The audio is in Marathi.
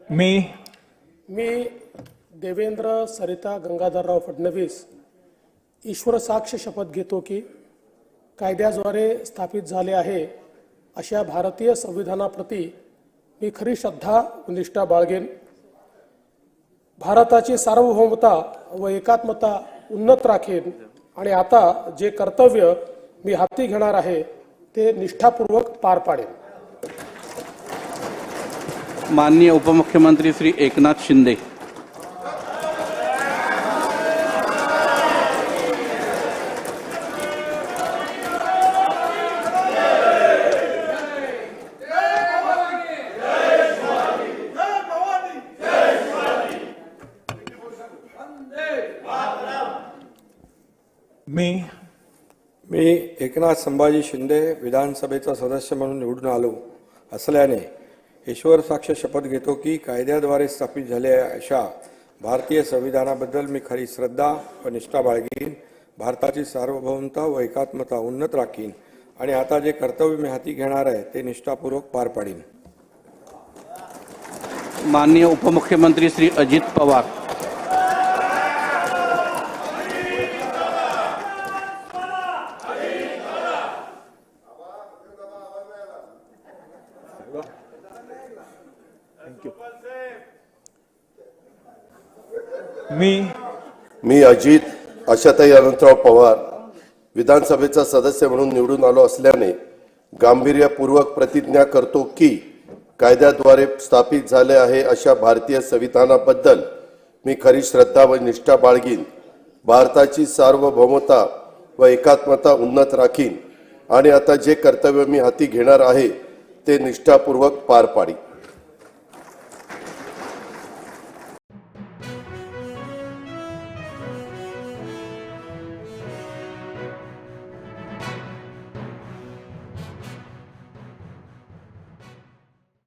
मी मी देवेंद्र सरिता गंगाधरराव फडणवीस ईश्वर साक्ष शपथ घेतो की कायद्याद्वारे स्थापित झाले आहे अशा भारतीय संविधानाप्रती मी खरी श्रद्धा व निष्ठा बाळगेन। भारताची सार्वभौमता व एकात्मता उन्नत राखेन आणि आता जे कर्तव्य मी हाती घेणार आहे ते निष्ठापूर्वक पार पाडेन। माननीय उपमुख्यमंत्री श्री एकनाथ शिंदे। मी एकनाथ संभाजी शिंदे विधानसभेचा सदस्य म्हणून निवडून आलो असल्याने ईश्वर साक्ष शपथ घेतो की कायद्याद्वारे स्थापित झालेल्या अशा भारतीय संविधानाबद्दल मी खरी श्रद्धा व निष्ठा बाळगीन, भारताची सार्वभौमता व एकात्मता उन्नत राखीन आणि आता जे कर्तव्य मी हाती घेणार आहे ते निष्ठापूर्वक पार पाडीन। माननीय उपमुख्यमंत्री श्री अजित पवार। मी अजित आशाताई अनंतराव पवार विधानसभेचा सदस्य म्हणून निवडून आलो असल्याने गांभीर्यपूर्वक प्रतिज्ञा करतो की कायद्याद्वारे स्थापित झाले आहे अशा भारतीय संविधानाबद्दल मी खरी श्रद्धा व निष्ठा बाळगीन, भारताची सार्वभौमता व एकात्मता उन्नत राखीन आणि आता जे कर्तव्य मी हाती घेणार आहे ते निष्ठापूर्वक पार पाडीन।